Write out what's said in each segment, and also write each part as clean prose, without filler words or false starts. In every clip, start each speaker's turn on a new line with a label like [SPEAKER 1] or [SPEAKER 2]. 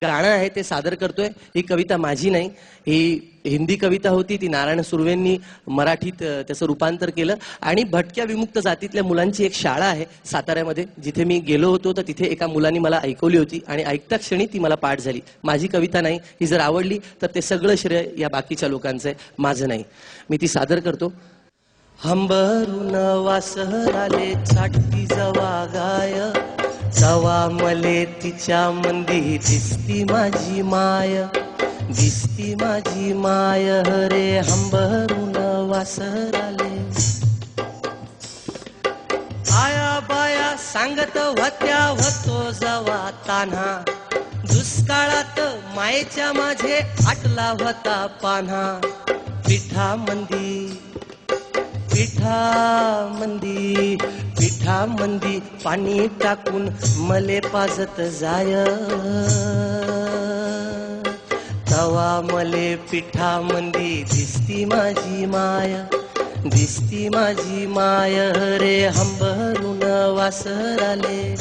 [SPEAKER 1] गाणं आहे ते सादर करतोय। ही कविता माझी नाही, ही हिंदी कविता होती, ती नारायण सुर्वेंनी मराठीत त्याचं रूपांतर केलं। आणि भटक्या विमुक्त जातीतल्या मुलांची एक शाळा आहे साताऱ्यामध्ये, जिथे मी गेलो होतो तर तिथे एका मुलांनी मला ऐकवली होती आणि ऐकता क्षणी ती मला पाठ झाली। माझी कविता नाही, ही जर आवडली तर ते सगळं श्रेय या बाकीच्या लोकांचं आहे, माझं नाही। मी ती सादर करतो। हंबरून वासराले चाटती जवा गाय, तवा मले तिच्या मंदी दिसती माझी माय, दिसती माझी माय रे हंबरून वासराले। आया बाया सांगत होत्या होतो जवा तान्हा, दुष्काळात मायेच्या माझे आटला होता पान्हा। पिठामंदी पिठामंदी पिठामंदी पाणी टाकून मले पाजत जाय, तवा मले पिठामंदी दिसती माझी माय, दिसती माझी माय रे हंबरून वासराले।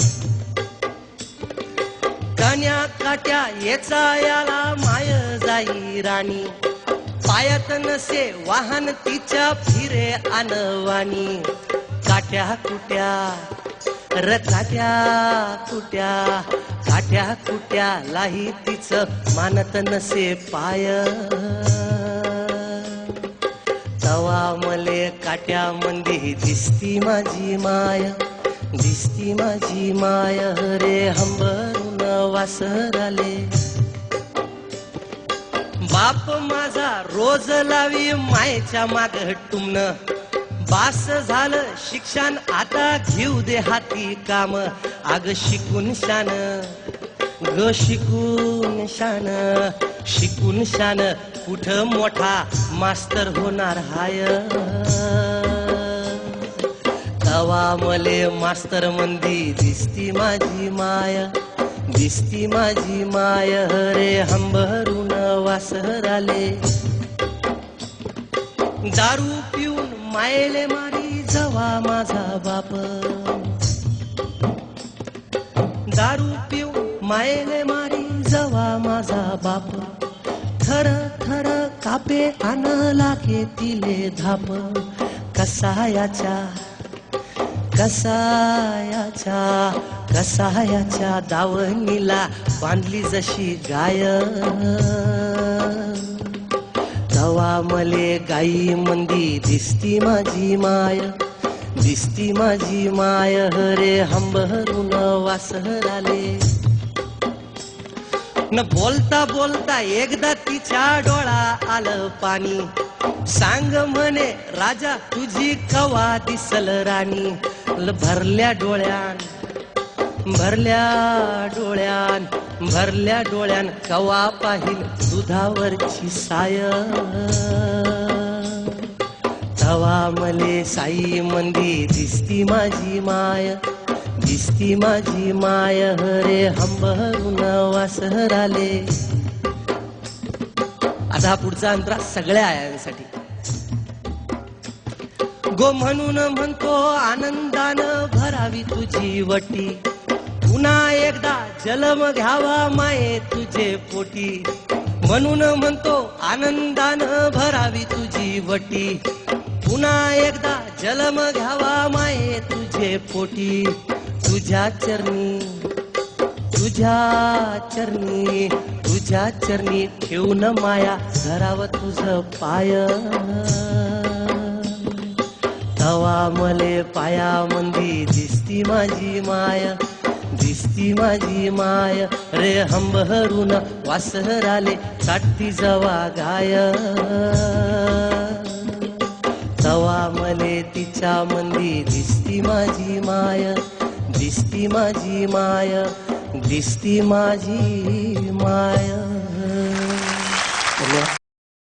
[SPEAKER 1] कान्या काट्या येचा याला माय जाई राणी, पायात नसे वाहन तिच्या फिरे अनवाणी। काट्या कुट्या र काट्या कुट्या, काट्या कुट्या लाही तिचं मानत नसे पाय, तवा मले काट्या मंदी दिसती माझी माय, दिसती माझी माय रे हंबरून वासराले। बाप माझा रोज लावी मायेच्या माग टुमन, बास झालं शिक्षण आता घेऊ दे हाती काम। आग शिकून शान ग शिकून शान, शिकून शान कुठ मोठा मास्तर होणार हाय, तवा मले मास्तर मंदी दिसती माझी माय, दिसती माझी माय रे हंबरून वासराले। दारू पिऊन मायले मारी जवा माझा बाप, दारू पिऊन मायले मारी जवा माझा बाप। थर थर कापे आन लागे तिले धाप, कसायाच्या कसायाच्या कसायाच्या दावणीला बांधली जशी गाय, तवा मले गाई मंदी दिसती माझी माय, दिसती माझी माय रे हंबरून वासराले। न बोलता बोलता एकदा तिच्या डोळा आलं पाणी, सांग म्हणे राजा तुझी कवा दिसल राणी। भरल्या डोळ्यान भरल्या डोळ्यान भरल्या डोळ्यान कवा पाहिल दुधावरची साय, तवा मले साई मंदी दिसती माझी माय, दिसती माझी माय रे हंबरून वासराले। आता पुढचा अंतरा सगळ्या आयांसाठी। गो म्हणून म्हणतो आनंदान भरावी तुझी वटी, पुन्हा एकदा जन्म घ्यावा माये तुझे पोटी। म्हणून म्हणतो आनंदान भरावी तुझी वटी, पुन्हा एकदा जन्म घ्यावा माये तुझे पोटी। तुझ्या चरणी तुझ्या चरणी तुझ्या चरणी ठेवून माया धराव तुझ पाय, तवा मले पाया मंदी दिसती माझी माय, दिसती माझी माय रे हंबरून वासराले। चाटती जवा गाय, तवा मले तिच्या मंदी दिसती माझी माय, दिसती माझी माय, दिसती माझी माय।